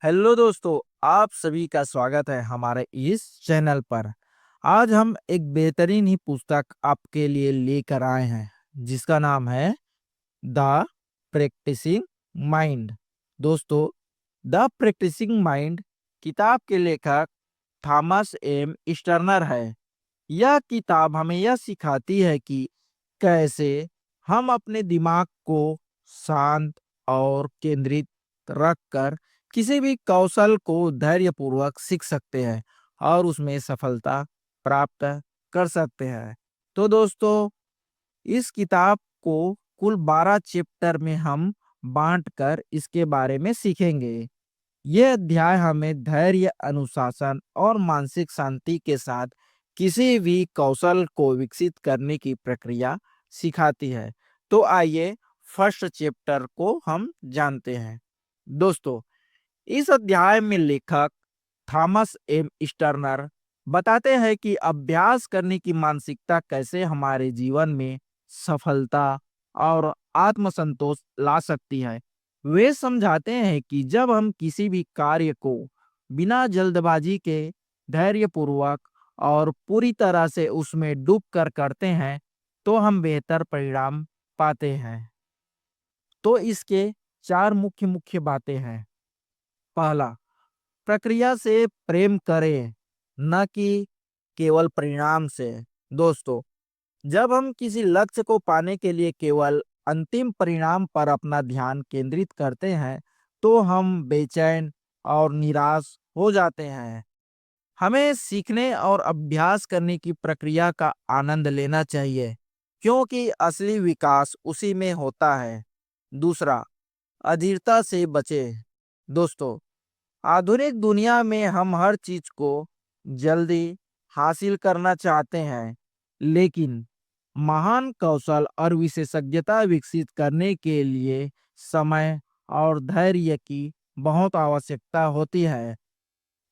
Hello दोस्तों, आप सभी का स्वागत है हमारे इस चैनल पर। आज हम एक बेहतरीन ही पुस्तक आपके लिए लेकर आए हैं जिसका नाम है द प्रैक्टिसिंग माइंड। दोस्तों, द प्रैक्टिसिंग माइंड किताब के लेखक थॉमस एम स्टर्नर है। यह किताब हमें यह सिखाती है कि कैसे हम अपने दिमाग को शांत और केंद्रित रखकर किसी भी कौशल को धैर्यपूर्वक सीख सकते हैं और उसमें सफलता प्राप्त कर सकते हैं। तो दोस्तों, इस किताब को कुल 12 चैप्टर में हम बांटकर इसके बारे में सीखेंगे। यह अध्याय हमें धैर्य, अनुशासन और मानसिक शांति के साथ किसी भी कौशल को विकसित करने की प्रक्रिया सिखाती है। तो आइए फर्स्ट चैप्टर को हम जानते हैं। दोस्तों, इस अध्याय में लेखक थॉमस एम स्टर्नर बताते हैं कि अभ्यास करने की मानसिकता कैसे हमारे जीवन में सफलता और आत्मसंतोष ला सकती है। वे समझाते हैं कि जब हम किसी भी कार्य को बिना जल्दबाजी के धैर्यपूर्वक और पूरी तरह से उसमें डूब कर करते हैं तो हम बेहतर परिणाम पाते हैं। तो इसके चार मुख्य मुख्य बातें हैं। पहला, प्रक्रिया से प्रेम करें, न कि केवल परिणाम से। दोस्तों, जब हम किसी लक्ष्य को पाने के लिए केवल अंतिम परिणाम पर अपना ध्यान केंद्रित करते हैं तो हम बेचैन और निराश हो जाते हैं। हमें सीखने और अभ्यास करने की प्रक्रिया का आनंद लेना चाहिए, क्योंकि असली विकास उसी में होता है। दूसरा, अधीरता से बचें। दोस्तों, आधुनिक दुनिया में हम हर चीज को जल्दी हासिल करना चाहते हैं, लेकिन महान कौशल और विशेषज्ञता विकसित करने के लिए समय और धैर्य की बहुत आवश्यकता होती है।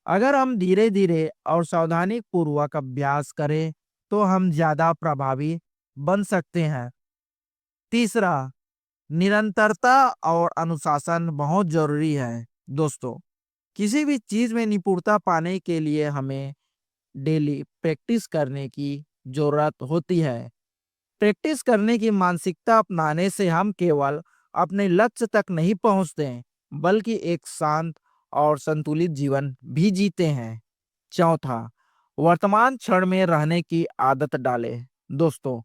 अगर हम धीरे धीरे और सावधानी पूर्वक अभ्यास करें तो हम ज्यादा प्रभावी बन सकते हैं। तीसरा, निरंतरता और अनुशासन बहुत जरूरी है। दोस्तों, किसी भी चीज में निपुणता पाने के लिए हमें डेली प्रैक्टिस करने की जरूरत होती है। प्रैक्टिस करने की मानसिकता अपनाने से हम केवल अपने लक्ष्य तक नहीं पहुंचते हैं, बल्कि एक शांत और संतुलित जीवन भी जीते हैं। चौथा, वर्तमान क्षण में रहने की आदत डालें। दोस्तों,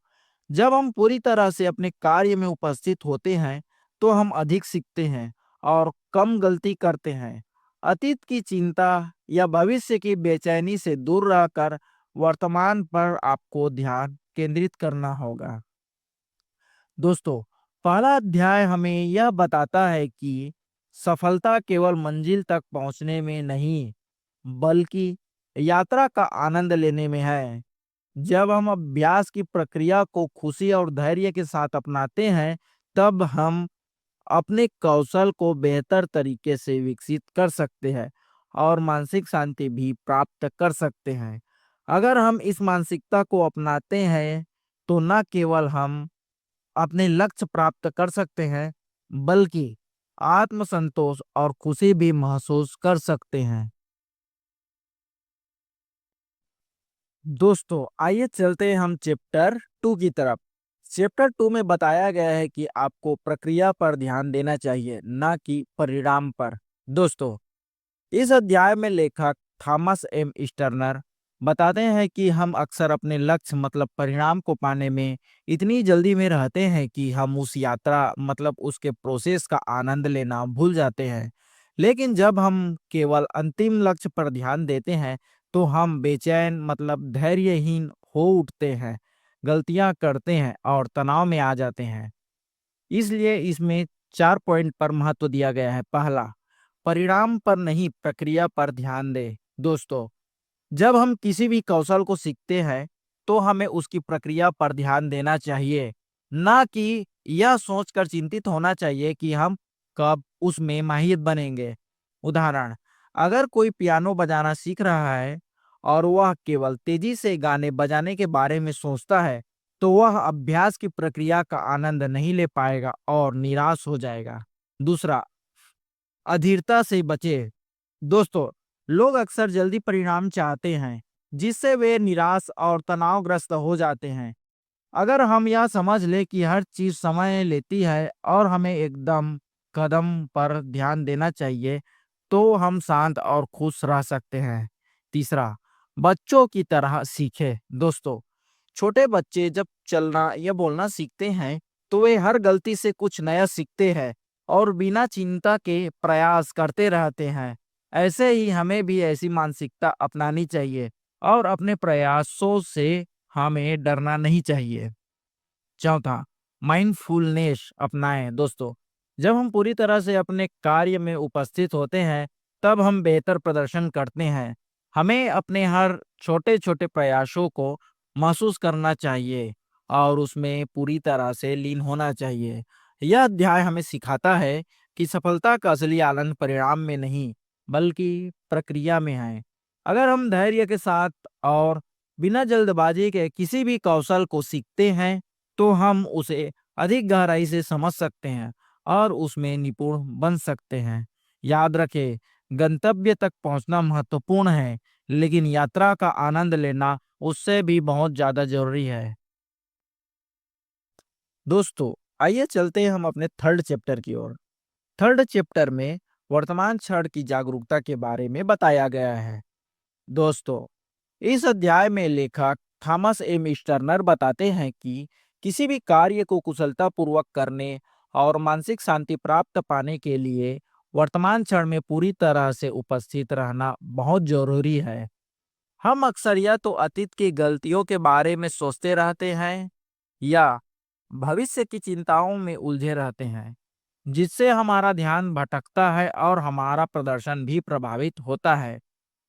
जब हम पूरी तरह से अपने कार्य में उपस्थित होते हैं तो हम अधिक सीखते हैं और कम गलती करते हैं। अतीत की चिंता या भविष्य की बेचैनी से दूर रहकर वर्तमान पर आपको ध्यान केंद्रित करना होगा। दोस्तों, पहला अध्याय हमें यह बताता है कि सफलता केवल मंजिल तक पहुंचने में नहीं, बल्कि यात्रा का आनंद लेने में है। जब हम अभ्यास की प्रक्रिया को खुशी और धैर्य के साथ अपनाते हैं, तब हम अपने कौशल को बेहतर तरीके से विकसित कर सकते हैं और मानसिक शांति भी प्राप्त कर सकते हैं। अगर हम इस मानसिकता को अपनाते हैं, तो न केवल हम अपने लक्ष्य प्राप्त कर सकते हैं, बल्कि आत्मसंतोष और खुशी भी महसूस कर सकते हैं। दोस्तों, आइए चलते हैं हम चैप्टर 2 की तरफ। चैप्टर 2 में बताया गया है कि आपको प्रक्रिया पर ध्यान देना चाहिए, ना कि परिणाम पर। दोस्तों, इस अध्याय में लेखक थॉमस एम स्टर्नर बताते हैं कि हम अक्सर अपने लक्ष्य मतलब परिणाम को पाने में इतनी जल्दी में रहते हैं कि हम उस यात्रा मतलब उसके प्रोसेस का आनंद लेना भूल जाते हैं। लेकिन जब हम केवल अंतिम लक्ष्य पर ध्यान देते हैं तो हम बेचैन मतलब धैर्यहीन हो उठते हैं, गलतियां करते हैं और तनाव में आ जाते हैं। इसलिए इसमें 4 पॉइंट पर महत्व दिया गया है। पहला, परिणाम पर नहीं, प्रक्रिया पर ध्यान दें। दोस्तों, जब हम किसी भी कौशल को सीखते हैं तो हमें उसकी प्रक्रिया पर ध्यान देना चाहिए, ना कि यह सोचकर चिंतित होना चाहिए कि हम कब उसमें माहिर बनेंगे। उदाहरण, अगर कोई पियानो बजाना सीख रहा है और वह केवल तेजी से गाने बजाने के बारे में सोचता है, तो वह अभ्यास की प्रक्रिया का आनंद नहीं ले पाएगा और निराश हो जाएगा। दूसरा, अधीरता से बचे। दोस्तों, लोग अक्सर जल्दी परिणाम चाहते हैं, जिससे वे निराश और तनावग्रस्त हो जाते हैं। अगर हम यह समझ लें कि हर चीज समय लेती है और हमें एकदम कदम पर ध्यान देना चाहिए, तो हम शांत और खुश रह सकते हैं। तीसरा, बच्चों की तरह सीखे। दोस्तों, छोटे बच्चे जब चलना या बोलना सीखते हैं, तो वे हर गलती से कुछ नया सीखते हैं और बिना चिंता के प्रयास करते रहते हैं। ऐसे ही हमें भी ऐसी मानसिकता अपनानी चाहिए और अपने प्रयासों से हमें डरना नहीं चाहिए। चौथा, माइंडफुलनेस अपनाएं। दोस्तों, जब हम पूरी तरह से अपने कार्य में उपस्थित होते हैं, तब हम बेहतर प्रदर्शन करते हैं। हमें अपने हर छोटे छोटे प्रयासों को महसूस करना चाहिए और उसमें पूरी तरह से लीन होना चाहिए। यह अध्याय हमें सिखाता है कि सफलता का असली आनंद परिणाम में नहीं, बल्कि प्रक्रिया में है। अगर हम धैर्य के साथ और बिना जल्दबाजी के किसी भी कौशल को सीखते हैं, तो हम उसे अधिक गहराई से समझ सकते हैं और उसमें निपुण बन सकते हैं। याद रखें, गंतव्य तक पहुंचना महत्वपूर्ण है, लेकिन यात्रा का आनंद लेना उससे भी बहुत ज्यादा जरूरी है। दोस्तों, आइए चलते हैं हम अपने थर्ड चैप्टर की ओर। थर्ड चैप्टर में वर्तमान क्षण की जागरूकता के बारे में बताया गया है। दोस्तों, इस अध्याय में लेखक थॉमस एम स्टर्नर बताते हैं कि किसी भी कार्य को कुशलतापूर्वक करने और मानसिक शांति प्राप्त पाने के लिए वर्तमान क्षण में पूरी तरह से उपस्थित रहना बहुत जरूरी है। हम अक्सर या तो अतीत की गलतियों के बारे में सोचते रहते हैं या भविष्य की चिंताओं में उलझे रहते हैं, जिससे हमारा ध्यान भटकता है और हमारा प्रदर्शन भी प्रभावित होता है।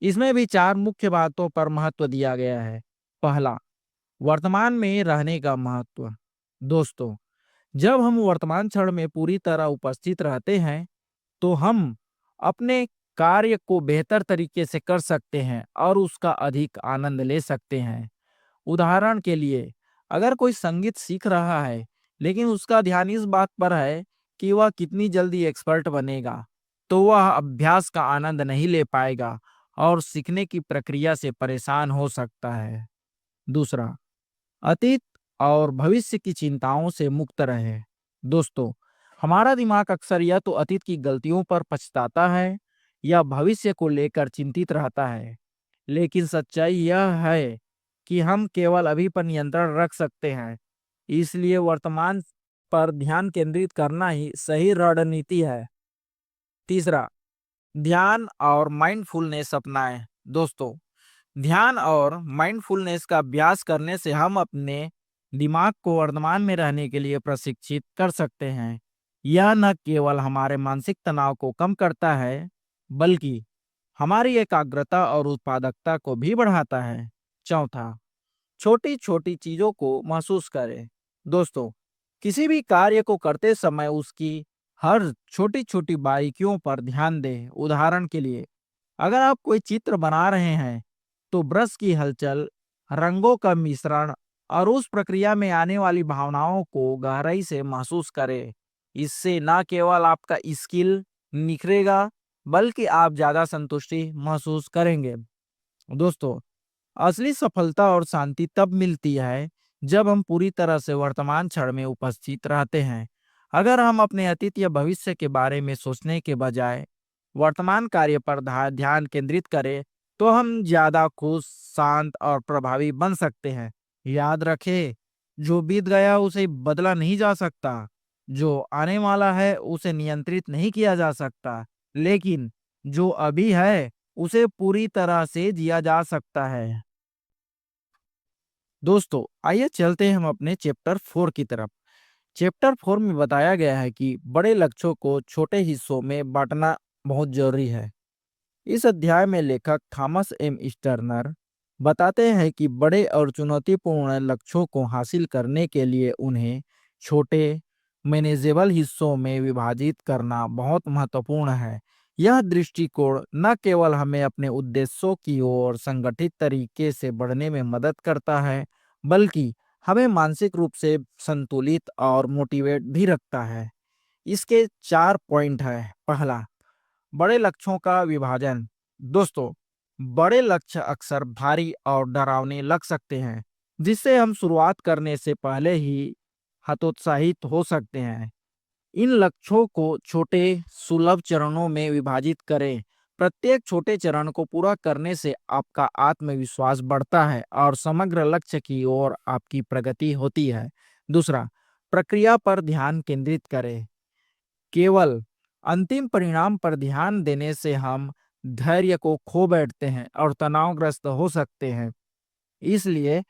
इसमें भी चार मुख्य बातों पर महत्व दिया गया है। पहला, वर्तमान में रहने का महत्व। दोस्तों, जब हम वर्तमान क्षण में पूरी तरह उपस्थित रहते हैं, तो हम अपने कार्य को बेहतर तरीके से कर सकते हैं और उसका अधिक आनंद ले सकते हैं। उदाहरण के लिए, अगर कोई संगीत सीख रहा है, लेकिन उसका ध्यान इस बात पर है कि वह कितनी जल्दी एक्सपर्ट बनेगा, तो वह अभ्यास का आनंद नहीं ले पाएगा और सीखने की प्रक्रिया से परेशान हो सकता है। दूसरा, अतीत और भविष्य की चिंताओं से मुक्त रहे। दोस्तों, हमारा दिमाग अक्सर या तो अतीत की गलतियों पर पछताता है या भविष्य को लेकर चिंतित रहता है। लेकिन सच्चाई यह है कि हम केवल अभी पर नियंत्रण रख सकते हैं। इसलिए वर्तमान पर ध्यान केंद्रित करना ही सही रणनीति है। तीसरा, ध्यान और माइंडफुलनेस अपनाएं। दोस्तों, ध्यान और माइंडफुलनेस का अभ्यास करने से हम अपने दिमाग को वर्तमान में रहने के लिए प्रशिक्षित कर सकते हैं। यह न केवल हमारे मानसिक तनाव को कम करता है, बल्कि हमारी एकाग्रता और उत्पादकता को भी बढ़ाता है। चौथा, छोटी छोटी चीजों को महसूस करें। दोस्तों, किसी भी कार्य को करते समय उसकी हर छोटी छोटी बारीकियों पर ध्यान दें। उदाहरण के लिए, अगर आप कोई चित्र बना रहे हैं, तो ब्रश की हलचल, रंगों का मिश्रण और उस प्रक्रिया में आने वाली भावनाओं को गहराई से महसूस करें। इससे न केवल आपका स्किल निखरेगा, बल्कि आप ज्यादा संतुष्टि महसूस करेंगे। दोस्तों, असली सफलता और शांति तब मिलती है जब हम पूरी तरह से वर्तमान क्षण में उपस्थित रहते हैं। अगर हम अपने अतीत या भविष्य के बारे में सोचने के बजाय वर्तमान कार्य पर ध्यान केंद्रित करें, तो हम ज्यादा खुश, शांत और प्रभावी बन सकते हैं। याद रखें, जो बीत गया उसे बदला नहीं जा सकता, जो आने वाला है उसे नियंत्रित नहीं किया जा सकता, लेकिन जो अभी है उसे पूरी तरह से जिया जा सकता है। दोस्तों, आइए चलते हैं हम अपने चैप्टर 4 की तरफ। चैप्टर 4 में बताया गया है कि बड़े लक्ष्यों को छोटे हिस्सों में बांटना बहुत जरूरी है। इस अध्याय में लेखक थॉमस एम स्टर्नर बताते हैं कि बड़े और चुनौतीपूर्ण लक्ष्यों को हासिल करने के लिए उन्हें छोटे, मैनेजेबल हिस्सों में विभाजित करना बहुत महत्वपूर्ण है। यह दृष्टिकोण न केवल हमें अपने उद्देश्यों की ओर संगठित तरीके से बढ़ने में मदद करता है, बल्कि हमें मानसिक रूप से संतुलित और मोटिवेट भी रखता है। इसके चार पॉइंट है। पहला, बड़े लक्ष्यों का विभाजन। दोस्तों, बड़े लक्ष्य अक्सर भारी और डरावने लग सकते हैं, जिससे हम शुरुआत करने से पहले ही हतोत्साहित हो सकते हैं। इन लक्ष्यों को छोटे सुलभ चरणों में विभाजित करें। प्रत्येक छोटे चरण को पूरा करने से आपका आत्मविश्वास बढ़ता है और समग्र लक्ष्य की ओर आपकी प्रगति होती है। दूसरा, प्रक्रिया पर ध्यान केंद्रित करें। केवल अंतिम परिणाम पर ध्यान देने से हम धैर्य को खो बैठते हैं और तनावग्रस्त हो सकते हैं। इसलिए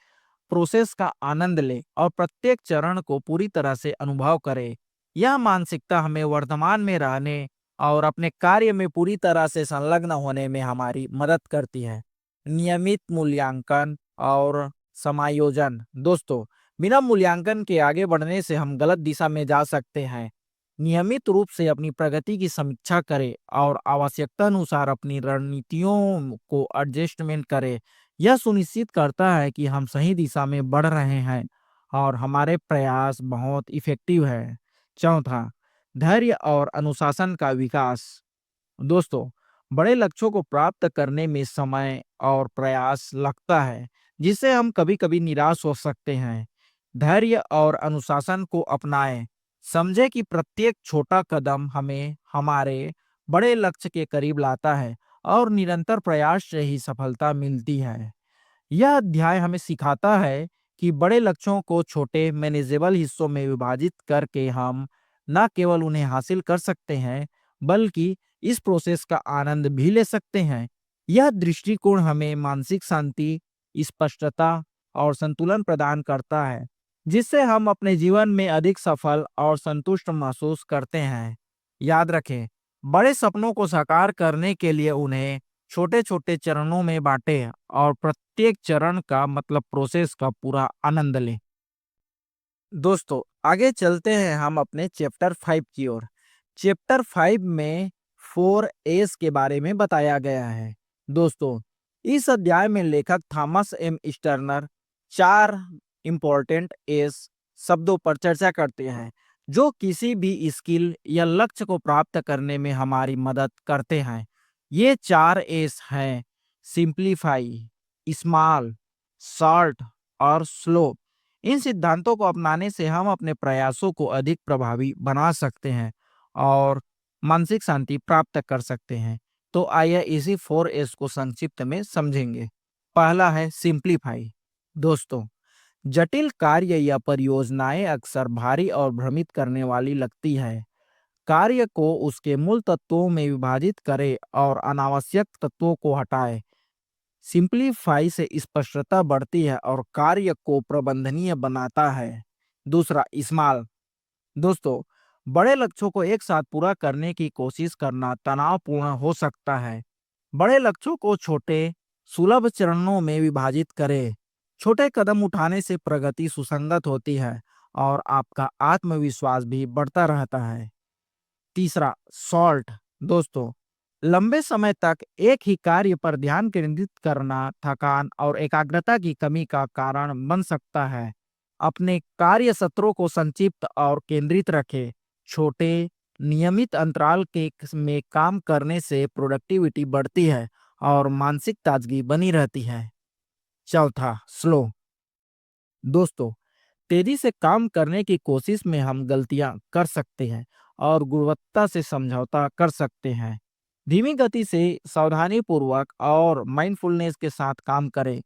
प्रोसेस का आनंद लें और प्रत्येक चरण को पूरी तरह से अनुभव करें। यह मानसिकता हमें वर्तमान में रहने और अपने कार्य में पूरी तरह से संलग्न होने में हमारी मदद करती है। नियमित मूल्यांकन और समायोजन। दोस्तों, बिना मूल्यांकन के आगे बढ़ने से हम गलत दिशा में जा सकते हैं। नियमित रूप से अपनी प्रगति की समीक्षा करें और आवश्यकता अनुसार अपनी रणनीतियों को एडजस्टमेंट करें। यह सुनिश्चित करता है कि हम सही दिशा में बढ़ रहे हैं और हमारे प्रयास बहुत इफेक्टिव है। चौथा, धैर्य और अनुशासन का विकास। दोस्तों, बड़े लक्ष्यों को प्राप्त करने में समय और प्रयास लगता है, जिससे हम कभी-कभी निराश हो सकते हैं। धैर्य और अनुशासन को अपनाएं। समझें कि प्रत्येक छोटा कदम हमें हमारे बड़े लक्ष्य के करीब लाता है और निरंतर प्रयास से ही सफलता मिलती है। यह अध्याय हमें सिखाता है कि बड़े लक्ष्यों को छोटे मैनेजेबल हिस्सों में विभाजित करके हम न केवल उन्हें हासिल कर सकते हैं, बल्कि इस प्रोसेस का आनंद भी ले सकते हैं। यह दृष्टिकोण हमें मानसिक शांति, स्पष्टता और संतुलन प्रदान करता है, जिससे हम अपने जीवन में अधिक सफल और संतुष्ट महसूस करते हैं। याद रखें, बड़े सपनों को साकार करने के लिए उन्हें छोटे-छोटे चरणों में बांटें और प्रत्येक चरण का मतलब प्रोसेस का पूरा आनंद लें। दोस्तों, आगे चलते हैं हम अपने चैप्टर 5 की ओर। चैप्टर 5 में 4 एस के बारे में बताया गया है। दोस्तों, इस अध्याय में लेखक Thomas M sterner 4 important S शब्दों पर चर्चा करते हैं, जो किसी भी स्किल या लक्ष्य को प्राप्त करने में हमारी मदद करते हैं। ये 4 एस हैं: सिंप्लीफाई, स्मॉल, शॉर्ट और स्लो। इन सिद्धांतों को अपनाने से हम अपने प्रयासों को अधिक प्रभावी बना सकते हैं और मानसिक शांति प्राप्त कर सकते हैं। तो आइए इसी 4 एस को संक्षिप्त में समझेंगे। पहला है सिंप्लीफाई। दोस्तों, जटिल कार्य या परियोजनाएं अक्सर भारी और भ्रमित करने वाली लगती है। कार्य को उसके मूल तत्वों में विभाजित करें और अनावश्यक तत्वों को हटाएं। सिंप्लीफाई से स्पष्टता बढ़ती है और कार्य को प्रबंधनीय बनाता है। दूसरा, स्मॉल। दोस्तों, बड़े लक्ष्यों को एक साथ पूरा करने की कोशिश करना तनावपूर्ण हो सकता है। बड़े लक्ष्यों को छोटे सुलभ चरणों में विभाजित करें। छोटे कदम उठाने से प्रगति सुसंगत होती है और आपका आत्मविश्वास भी बढ़ता रहता है। तीसरा, सॉल्ट। दोस्तों, लंबे समय तक एक ही कार्य पर ध्यान केंद्रित करना थकान और एकाग्रता की कमी का कारण बन सकता है। अपने कार्य सत्रों को संक्षिप्त और केंद्रित रखें। छोटे नियमित अंतराल के में काम करने से प्रोडक्टिविटी बढ़ती है और मानसिक ताजगी बनी रहती है। चौथा, स्लो। दोस्तों, तेजी से काम करने की कोशिश में हम गलतियां कर सकते हैं और गुणवत्ता से समझौता कर सकते हैं। धीमी गति से सावधानीपूर्वक और माइंडफुलनेस के साथ काम करें।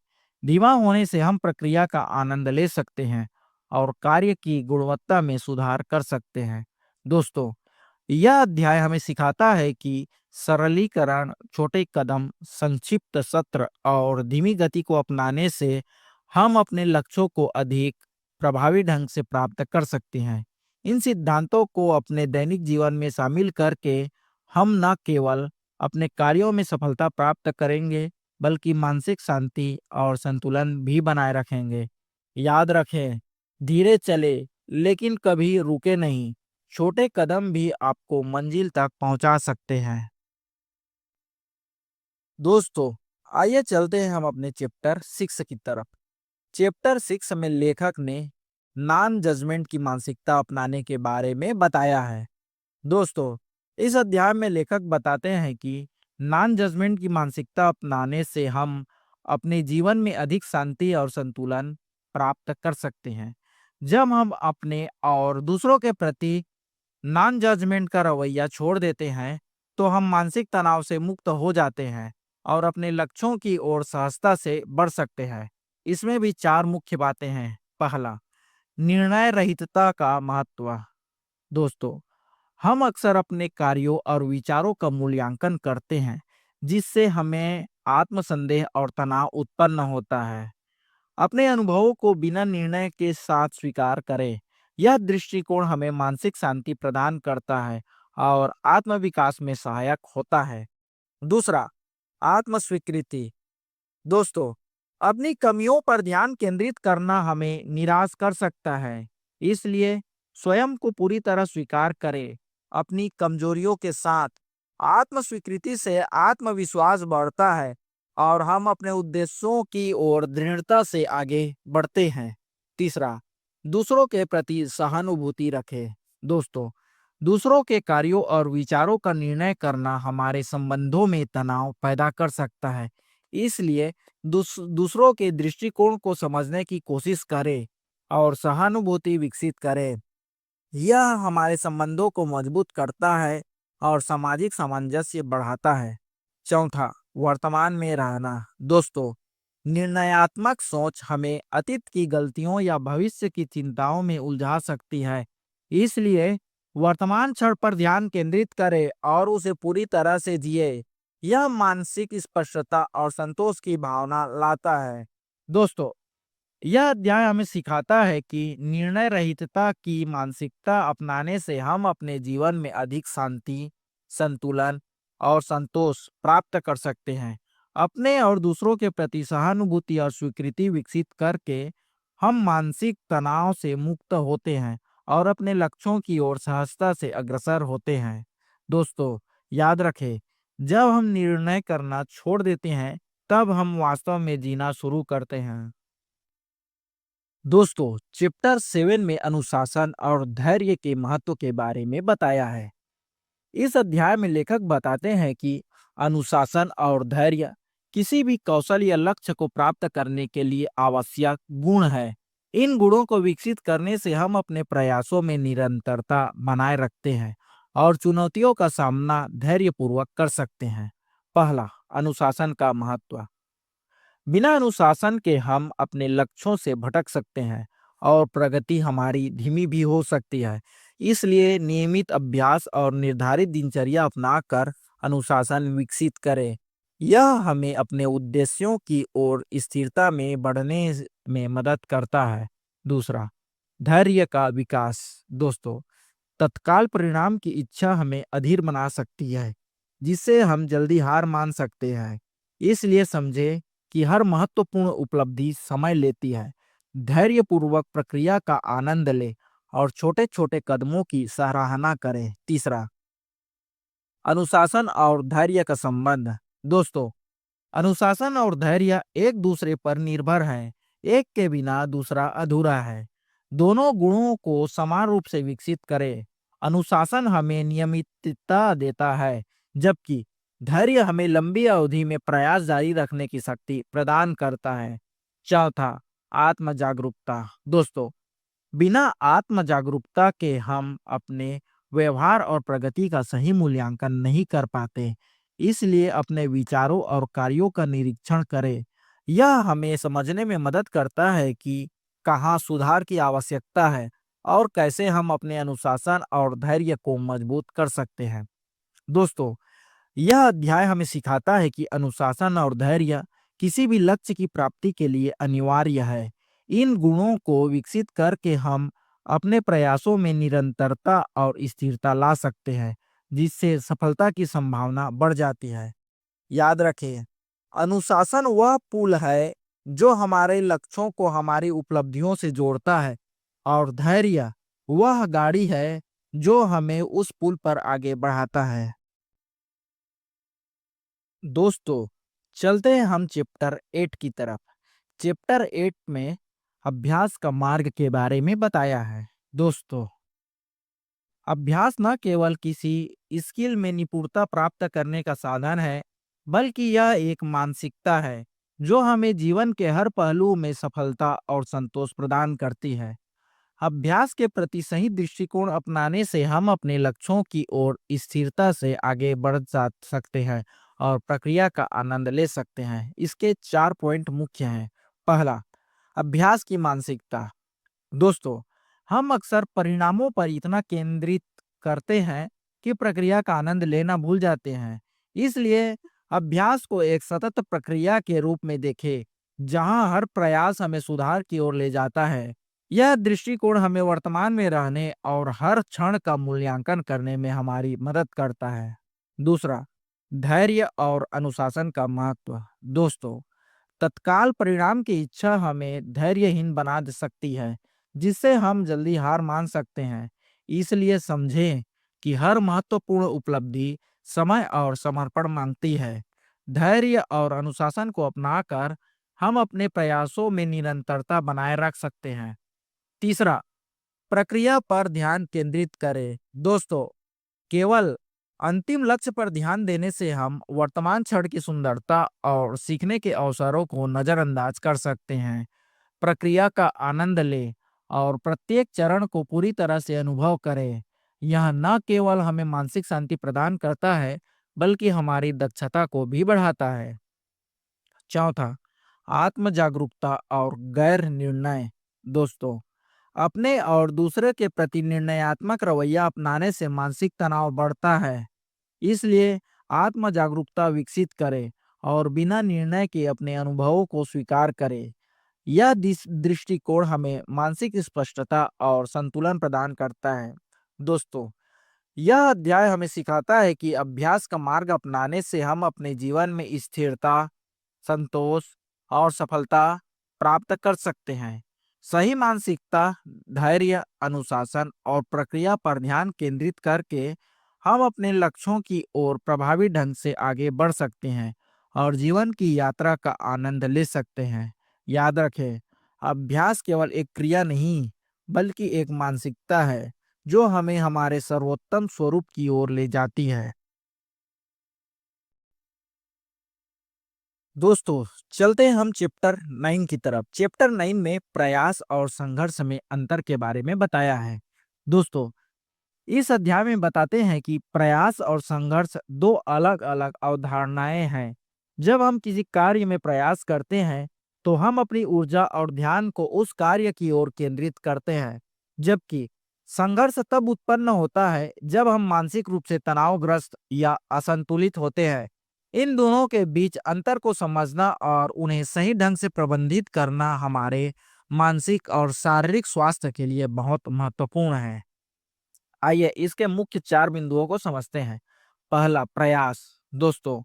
धीमा होने से हम प्रक्रिया का आनंद ले सकते हैं और कार्य की गुणवत्ता में सुधार कर सकते हैं। दोस्तों, यह अध्याय हमें सिखाता है कि सरलीकरण, छोटे कदम, संक्षिप्त सत्र और धीमी गति को अपनाने से हम अपने लक्ष्यों को अधिक प्रभावी ढंग से प्राप्त कर सकते हैं। इन सिद्धांतों को अपने दैनिक जीवन में शामिल करके हम न केवल अपने कार्यों में सफलता प्राप्त करेंगे, बल्कि मानसिक शांति और संतुलन भी बनाए रखेंगे। याद रखें, धीरे चले लेकिन कभी रुके नहीं। छोटे कदम भी आपको मंजिल तक पहुंचा सकते हैं। दोस्तों, आइए चलते हैं हम अपने चैप्टर 6 की तरफ। चैप्टर 6 में लेखक ने नॉन जजमेंट की मानसिकता अपनाने के बारे में बताया है। दोस्तों, इस अध्याय में लेखक बताते हैं कि नॉन जजमेंट की मानसिकता अपनाने से हम अपने जीवन में अधिक शांति और संतुलन प्राप्त कर सकते हैं। जब हम अपने और दूसरों के प्रति नॉन जजमेंट का रवैया छोड़ देते हैं, तो हम मानसिक तनाव से मुक्त हो जाते हैं और अपने लक्ष्यों की ओर सहजता से बढ़ सकते हैं। इसमें भी चार मुख्य बातें हैं। पहला, निर्णय रहितता का महत्व। दोस्तों, हम अक्सर अपने कार्यों और विचारों का मूल्यांकन करते हैं, जिससे हमें आत्मसंदेह और तनाव उत्पन्न होता है। अपने अनुभवों को बिना निर्णय के साथ स्वीकार करें। यह दृष्टिकोण हमें मानसिक शांति प्रदान करता है और आत्मविकास में सहायक होता है। दूसरा, आत्मस्वीकृति। दोस्तों, अपनी कमियों पर ध्यान केंद्रित करना हमें निराश कर सकता है। इसलिए स्वयं को पूरी तरह स्वीकार करें। अपनी कमजोरियों के साथ आत्मस्वीकृति से आत्मविश्वास बढ़ता है और हम अपने उद्देश्यों की ओर दृढ़ता से आगे बढ़ते हैं। तीसरा, दूसरों के प्रति सहानुभूति रखें। दोस्तों, दूसरों के कार्यों और विचारों का निर्णय करना हमारे संबंधों में तनाव पैदा कर सकता है। इसलिए दूसरों के दृष्टिकोण को समझने की कोशिश करें और सहानुभूति विकसित करें। यह हमारे संबंधों को मजबूत करता है और सामाजिक सामंजस्य बढ़ाता है। चौथा, वर्तमान में रहना। दोस्तों, निर्णयात्मक सोच हमें अतीत की गलतियों या भविष्य की चिंताओं में उलझा सकती है। इसलिए वर्तमान क्षण पर ध्यान केंद्रित करें और उसे पूरी तरह से जिए। यह मानसिक स्पष्टता और संतोष की भावना लाता है। दोस्तों, यह अध्याय हमें सिखाता है कि निर्णय रहितता की मानसिकता अपनाने से हम अपने जीवन में अधिक शांति, संतुलन और संतोष प्राप्त कर सकते हैं। अपने और दूसरों के प्रति सहानुभूति और स्वीकृति विकसित करके हम मानसिक तनाव से मुक्त होते हैं और अपने लक्ष्यों की ओर सहजता से अग्रसर होते हैं। दोस्तों, याद रखें, जब हम निर्णय करना छोड़ देते हैं, तब हम वास्तव में जीना शुरू करते हैं। दोस्तों, चैप्टर 7 में अनुशासन और धैर्य के महत्व के बारे में बताया है। इस अध्याय में लेखक बताते हैं कि अनुशासन और धैर्य किसी भी कौशल या लक्ष्य को प्राप्त करने के लिए आवश्यक गुण है। इन गुणों को विकसित करने से हम अपने प्रयासों में निरंतरता बनाए रखते हैं और चुनौतियों का सामना धैर्यपूर्वक कर सकते हैं। पहला, अनुशासन का महत्व। बिना अनुशासन के हम अपने लक्ष्यों से भटक सकते हैं और प्रगति हमारी धीमी भी हो सकती है। इसलिए नियमित अभ्यास और निर्धारित दिनचर्या अपनाकर अनुशासन विकसित करें। यह हमें अपने उद्देश्यों की ओर स्थिरता में बढ़ने में मदद करता है। दूसरा, धैर्य का विकास। दोस्तों, तत्काल परिणाम की इच्छा हमें अधीर बना सकती है, जिससे हम जल्दी हार मान सकते हैं। इसलिए समझे कि हर महत्वपूर्ण उपलब्धि समय लेती है। धैर्यपूर्वक प्रक्रिया का आनंद ले और छोटे-छोटे कदमों की सराहना करें। तीसरा, अनुशासन और धैर्य का संबंध। दोस्तों, अनुशासन और धैर्य एक दूसरे पर निर्भर हैं। एक के बिना दूसरा अधूरा है। दोनों गुणों को समान रूप से विकसित करें। अनुशासन हमें नियमितता देता है, जबकि धैर्य हमें लंबी अवधि में प्रयास जारी रखने की शक्ति प्रदान करता है। चौथा, आत्म जागरूकता। दोस्तों, बिना आत्म जागरूकता के हम अपने व्यवहार और प्रगति का सही मूल्यांकन नहीं कर पाते। इसलिए अपने विचारों और कार्यों का निरीक्षण करें। यह हमें समझने में मदद करता है कि कहाँ सुधार की आवश्यकता है और कैसे हम अपने अनुशासन और धैर्य को मजबूत कर सकते हैं। दोस्तों, यह अध्याय हमें सिखाता है कि अनुशासन और धैर्य किसी भी लक्ष्य की प्राप्ति के लिए अनिवार्य है। इन गुणों को विकसित करके हम अपने प्रयासों में निरंतरता और स्थिरता ला सकते हैं, जिससे सफलता की संभावना बढ़ जाती है। याद रखें, अनुशासन वह पुल है जो हमारे लक्ष्यों को हमारी उपलब्धियों से जोड़ता है और धैर्य वह गाड़ी है जो हमें उस पुल पर आगे बढ़ाता है। दोस्तों, चलते हैं हम चैप्टर 8 की तरफ। चैप्टर 8 में अभ्यास का मार्ग के बारे में बताया है। दोस्तों, अभ्यास न केवल किसी स्किल में निपुणता प्राप्त करने का साधन है, बल्कि यह एक मानसिकता है जो हमें जीवन के हर पहलू में सफलता और संतोष प्रदान करती है। अभ्यास के प्रति सही दृष्टिकोण अपनाने से हम अपने लक्ष्यों की ओर स्थिरता से आगे बढ़ जा सकते हैं और प्रक्रिया का आनंद ले सकते हैं। इसके 4 पॉइंट मुख्य हैं। पहला, अभ्यास की मानसिकता। दोस्तों, हम अक्सर परिणामों पर इतना केंद्रित करते हैं कि प्रक्रिया का आनंद लेना भूल जाते हैं। इसलिए अभ्यास को एक सतत प्रक्रिया के रूप में देखें, जहां हर प्रयास हमें सुधार की ओर ले जाता है। यह दृष्टिकोण हमें वर्तमान में रहने और हर क्षण का मूल्यांकन करने में हमारी मदद करता है। दूसरा, धैर्य और अनुशासन का महत्व। दोस्तों, तत्काल परिणाम की इच्छा हमें धैर्यहीन बना दे सकती है, जिससे हम जल्दी हार मान सकते हैं। इसलिए समझें कि हर महत्वपूर्ण उपलब्धि समय और समर्पण मांगती है। धैर्य और अनुशासन को अपनाकर हम अपने प्रयासों में निरंतरता बनाए रख सकते हैं। तीसरा, प्रक्रिया पर ध्यान केंद्रित करें। दोस्तों, केवल अंतिम लक्ष्य पर ध्यान देने से हम वर्तमान क्षण की सुंदरता और सीखने के अवसरों को नजरअंदाज कर सकते हैं। प्रक्रिया का आनंद लें और प्रत्येक चरण को पूरी तरह से अनुभव करें। यह न केवल हमें मानसिक शांति प्रदान करता है, बल्कि हमारी दक्षता को भी बढ़ाता है। चौथा, आत्म जागरूकता और गैर निर्णय। दोस्तों, अपने और दूसरे के प्रति निर्णयात्मक रवैया अपनाने से मानसिक तनाव बढ़ता है। इसलिए आत्म जागरूकता विकसित करें और बिना निर्णय के अपने अनुभवों को स्वीकार करें। यह दृष्टिकोण हमें मानसिक स्पष्टता और संतुलन प्रदान करता है। दोस्तों, यह अध्याय हमें सिखाता है कि अभ्यास का मार्ग अपनाने से हम अपने जीवन में स्थिरता, संतोष और सफलता प्राप्त कर सकते हैं। सही मानसिकता, धैर्य, अनुशासन और प्रक्रिया पर ध्यान केंद्रित करके हम अपने लक्ष्यों की ओर प्रभावी ढंग से आगे बढ़ सकते हैं और जीवन की यात्रा का आनंद ले सकते हैं। याद रखें, अभ्यास केवल एक क्रिया नहीं, बल्कि एक मानसिकता है जो हमें हमारे सर्वोत्तम स्वरूप की ओर ले जाती है। दोस्तों, चलते हैं हम चैप्टर 9 की तरफ। चैप्टर 9 में प्रयास और संघर्ष में अंतर के बारे में बताया है। दोस्तों, इस अध्याय में बताते हैं कि प्रयास और संघर्ष दो अलग-अलग अवधारणाएं हैं। जब हम किसी कार्य में प्रयास करते हैं, तो हम अपनी ऊर्जा और ध्यान को उस कार्य की ओर केंद्रित करते हैं, जबकि संघर्ष तब उत्पन्न होता है जब हम मानसिक रूप से तनावग्रस्त या असंतुलित होते हैं। इन दोनों के बीच अंतर को समझना और उन्हें सही ढंग से प्रबंधित करना हमारे मानसिक और शारीरिक स्वास्थ्य के लिए बहुत महत्वपूर्ण है। आइए इसके मुख्य 4 बिंदुओं को समझते हैं। पहला, प्रयास। दोस्तों,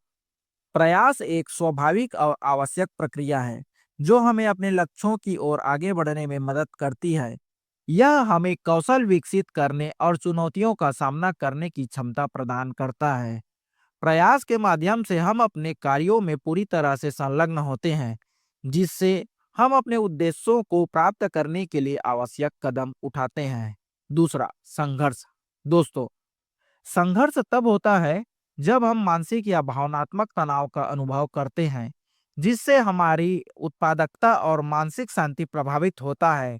प्रयास एक स्वाभाविक और आवश्यक प्रक्रिया है जो हमें अपने लक्ष्यों की ओर आगे बढ़ने में मदद करती है। यह हमें कौशल विकसित करने और चुनौतियों का सामना करने की क्षमता प्रदान करता है। प्रयास के माध्यम से हम अपने कार्यों में पूरी तरह से संलग्न होते हैं, जिससे हम अपने उद्देश्यों को प्राप्त करने के लिए आवश्यक कदम उठाते हैं। दूसरा, संघर्ष। दोस्तों, संघर्ष तब होता है जब हम मानसिक या भावनात्मक तनाव का अनुभव करते हैं, जिससे हमारी उत्पादकता और मानसिक शांति प्रभावित होता है।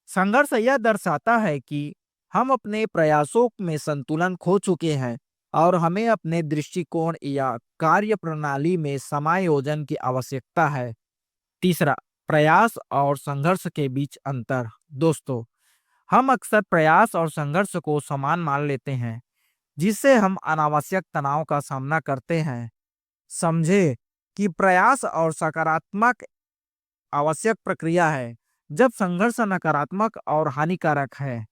संघर्ष यह दर्शाता है कि हम अपने प्रयासों में संतुलन खो चुके हैं और हमें अपने दृष्टिकोण या कार्य प्रणाली में समायोजन की आवश्यकता है। तीसरा, प्रयास और संघर्ष के बीच अंतर। दोस्तों, हम अक्सर प्रयास और संघर्ष को समान मान लेते हैं, जिससे हम अनावश्यक तनाव का सामना करते हैं। समझे कि प्रयास और सकारात्मक आवश्यक प्रक्रिया है, जब संघर्ष नकारात्मक और हानिकारक है।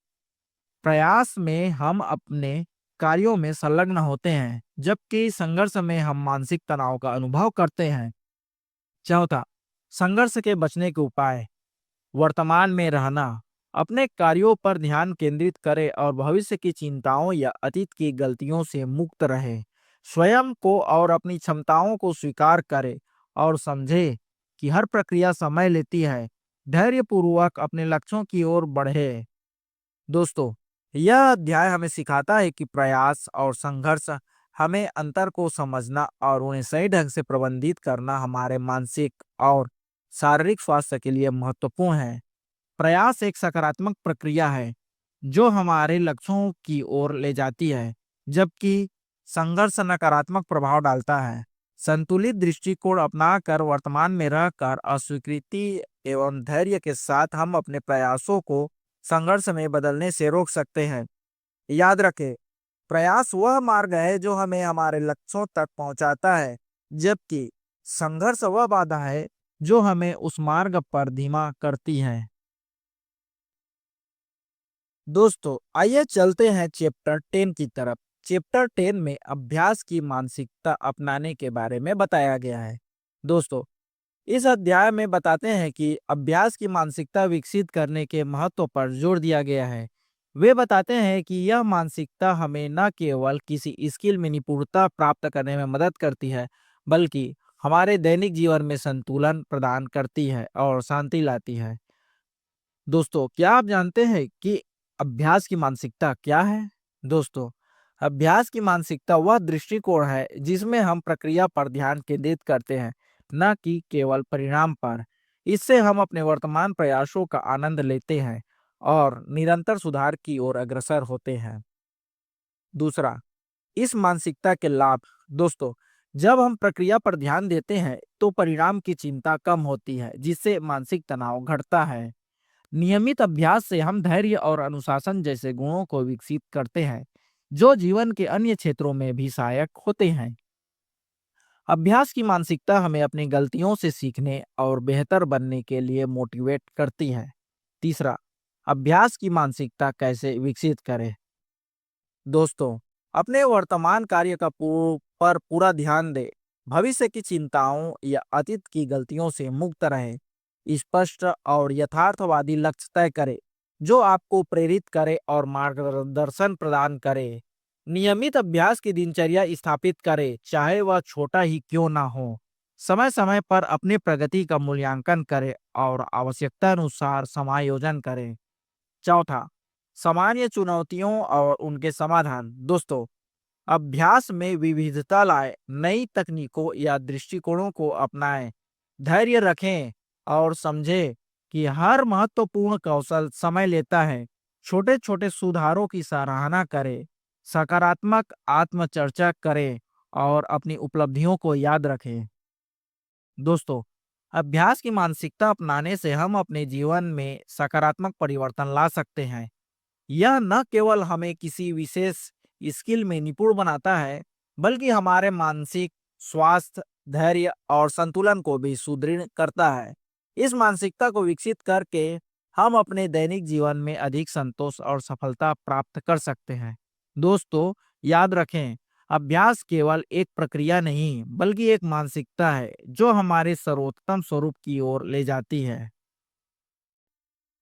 प्रयास में हम अपने कार्यों में संलग्न होते हैं, जबकि संघर्ष में हम मानसिक तनाव का अनुभव करते हैं। चौथा, संघर्ष के बचने के उपाय। वर्तमान में रहना। अपने कार्यों पर ध्यान केंद्रित करें और भविष्य की चिंताओं या अतीत की गलतियों से मुक्त रहें। स्वयं को और अपनी क्षमताओं को स्वीकार करें और समझें कि हर प्रक्रिया समय लेती है। धैर्यपूर्वक अपने लक्ष्यों की ओर बढ़े। दोस्तों, यह अध्याय हमें सिखाता है कि प्रयास और संघर्ष हमें अंतर को समझना और उन्हें सही ढंग से प्रबंधित करना हमारे मानसिक और शारीरिक स्वास्थ्य के लिए महत्वपूर्ण है। प्रयास एक सकारात्मक प्रक्रिया है जो हमारे लक्ष्यों की ओर ले जाती है, जबकि संघर्ष नकारात्मक प्रभाव डालता है। संतुलित दृष्टिकोण अपनाकर वर्तमान में रहकर अस्वीकृति एवं धैर्य के साथ हम अपने प्रयासों को संघर्ष में बदलने से रोक सकते हैं। याद रखें, प्रयास वह मार्ग है जो हमें हमारे लक्ष्यों तक पहुंचाता है, जबकि संघर्ष वह बाधा है जो हमें उस मार्ग पर धीमा करती है। दोस्तों, आइए चलते हैं चैप्टर 10 की तरफ। चैप्टर 10 में अभ्यास की मानसिकता अपनाने के बारे में बताया गया है। दोस्तों, इस अध्याय में बताते हैं कि अभ्यास की मानसिकता विकसित करने के महत्व पर जोर दिया गया है। वे बताते हैं कि यह मानसिकता हमें न केवल किसी स्किल में निपुणता प्राप्त करने में मदद करती है, बल्कि हमारे दैनिक जीवन में संतुलन प्रदान करती है और शांति लाती है। दोस्तों, क्या आप जानते हैं कि अभ्यास की मानसिकता क्या है? दोस्तों, अभ्यास की मानसिकता वह दृष्टिकोण है जिसमें हम प्रक्रिया पर ध्यान केंद्रित करते हैं, न कि केवल परिणाम पर। इससे हम अपने वर्तमान प्रयासों का आनंद लेते हैं और निरंतर सुधार की ओर अग्रसर होते हैं। दूसरा, इस मानसिकता के लाभ। दोस्तों, जब हम प्रक्रिया पर ध्यान देते हैं तो परिणाम की चिंता कम होती है, जिससे मानसिक तनाव घटता है। नियमित अभ्यास से हम धैर्य और अनुशासन जैसे गुणों को विकसित करते हैं, जो जीवन के अन्य क्षेत्रों में भी सहायक होते हैं। अभ्यास की मानसिकता हमें अपनी गलतियों से सीखने और बेहतर बनने के लिए मोटिवेट करती है। तीसरा, अभ्यास की मानसिकता कैसे विकसित करें? दोस्तों, अपने वर्तमान कार्य पर पूरा ध्यान दें। भविष्य की चिंताओं या अतीत की गलतियों से मुक्त रहें। स्पष्ट और यथार्थवादी लक्ष्य तय करें जो आपको प्रेरित करे और मार्गदर्शन प्रदान करे। नियमित अभ्यास की दिनचर्या स्थापित करें, चाहे वह छोटा ही क्यों ना हो। समय समय पर अपनी प्रगति का मूल्यांकन करें और आवश्यकता अनुसार समायोजन करें। चौथा, सामान्य चुनौतियों और उनके समाधान। दोस्तों, अभ्यास में विविधता लाए, नई तकनीकों या दृष्टिकोणों को अपनाएं। धैर्य रखें और समझें कि हर महत्वपूर्ण कौशल समय लेता है। छोटे छोटे सुधारों की सराहना करें, सकारात्मक आत्मचर्चा करें और अपनी उपलब्धियों को याद रखें। दोस्तों, अभ्यास की मानसिकता अपनाने से हम अपने जीवन में सकारात्मक परिवर्तन ला सकते हैं। यह न केवल हमें किसी विशेष स्किल में निपुण बनाता है, बल्कि हमारे मानसिक स्वास्थ्य, धैर्य और संतुलन को भी सुदृढ़ करता है। इस मानसिकता को विकसित करके हम अपने दैनिक जीवन में अधिक संतोष और सफलता प्राप्त कर सकते हैं। दोस्तों, याद रखें, अभ्यास केवल एक प्रक्रिया नहीं, बल्कि एक मानसिकता है जो हमारे सर्वोत्तम स्वरूप की ओर ले जाती है।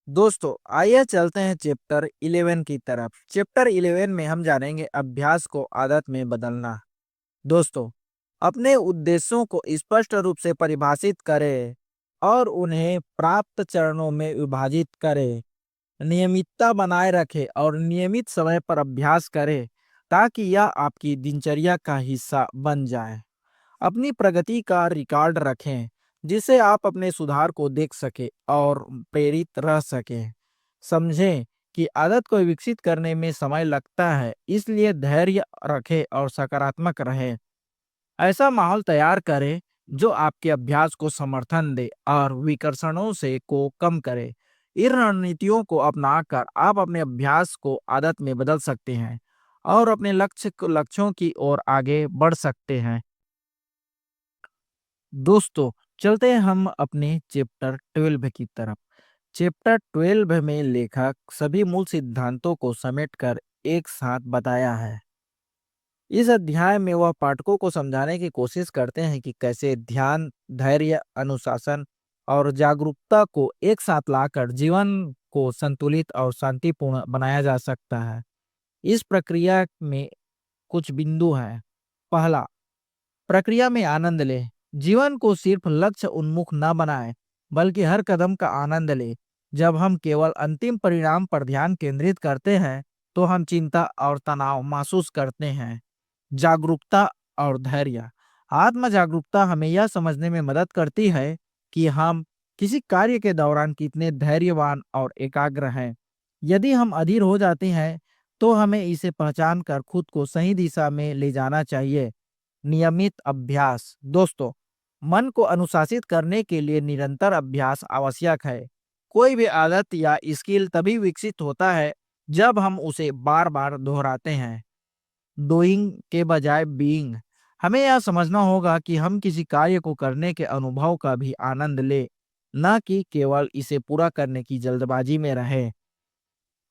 दोस्तों, आइए चलते हैं चैप्टर 11 की तरफ। चैप्टर 11 में हम जानेंगे अभ्यास को आदत में बदलना। दोस्तों, अपने उद्देश्यों को स्पष्ट रूप से परिभाषित करें और उन्हें प्राप्त चरणों में विभाजित करें। नियमितता बनाए रखें और नियमित समय पर अभ्यास करें ताकि यह आपकी दिनचर्या का हिस्सा बन जाए। अपनी प्रगति का रिकॉर्ड रखें जिससे आप अपने सुधार को देख सकें और प्रेरित रह सकें। समझें कि आदत को विकसित करने में समय लगता है, इसलिए धैर्य रखें और सकारात्मक रहें। ऐसा माहौल तैयार करें जो आपके अभ्यास को समर्थन दे और विकर्षणों से को कम करे। इन रणनीतियों को अपनाकर आप अपने अभ्यास को आदत में बदल सकते हैं और अपने लक्ष्यों की ओर आगे बढ़ सकते हैं। दोस्तों, चलते हैं हम अपने चैप्टर 12 की तरफ। चैप्टर 12 में लेखक सभी मूल सिद्धांतों को समेटकर एक साथ बताया है। इस अध्याय में वह पाठकों को समझाने की कोशिश करते हैं कि कैसे ध्यान, धैर्य, अनुशासन और जागरूकता को एक साथ लाकर जीवन को संतुलित और शांतिपूर्ण बनाया जा सकता है। इस प्रक्रिया में कुछ बिंदु हैं। पहला, प्रक्रिया में आनंद ले। जीवन को सिर्फ लक्ष्य उन्मुख न बनाए, बल्कि हर कदम का आनंद ले। जब हम केवल अंतिम परिणाम पर ध्यान केंद्रित करते हैं तो हम चिंता और तनाव महसूस करते हैं। जागरूकता और धैर्य। आत्म जागरूकता हमें यह समझने में मदद करती है कि हम किसी कार्य के दौरान कितने धैर्यवान और एकाग्र हैं। यदि हम अधीर हो जाते हैं, तो हमें इसे पहचान कर खुद को सही दिशा में ले जाना चाहिए। नियमित अभ्यास। दोस्तों, मन को अनुशासित करने के लिए निरंतर अभ्यास आवश्यक है। कोई भी आदत या स्किल तभी विकसित होता है जब हम उसे बार बार दोहराते हैं। डूइंग के बजाय बीइंग। हमें यह समझना होगा कि हम किसी कार्य को करने के अनुभव का भी आनंद ले, न कि केवल इसे पूरा करने की जल्दबाजी में रहे।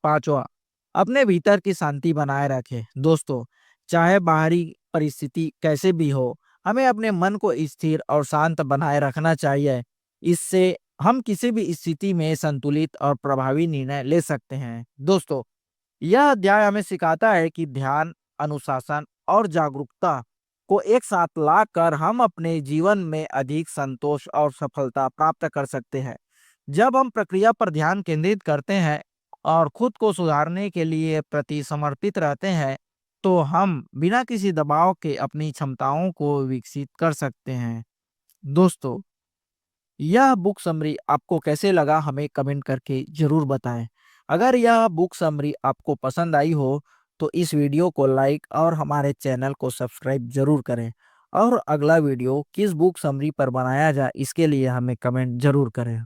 पांचवा, अपने भीतर की शांति बनाए रखें। दोस्तों, चाहे बाहरी परिस्थिति कैसे भी हो, हमें अपने मन को स्थिर और शांत बनाए रखना चाहिए। इससे हम किसी भी स्थिति में संतुलित और प्रभावी निर्णय ले सकते हैं। दोस्तों, यह अध्याय हमें सिखाता है कि ध्यान, अनुशासन और जागरूकता को एक साथ लाकर हम अपने जीवन में अधिक संतोष और सफलता प्राप्त कर सकते हैं। जब हम प्रक्रिया पर ध्यान केंद्रित करते हैं और खुद को सुधारने के लिए प्रति समर्पित रहते हैं, तो हम बिना किसी दबाव के अपनी क्षमताओं को विकसित कर सकते हैं। दोस्तों, यह बुक समरी आपको कैसे लगा, हमें कमेंट करके जरूर बताएं। अगर यह बुक समरी आपको पसंद आई हो तो इस वीडियो को लाइक और हमारे चैनल को सब्सक्राइब जरूर करें। और अगला वीडियो किस बुक समरी पर बनाया जाए, इसके लिए हमें कमेंट जरूर करें।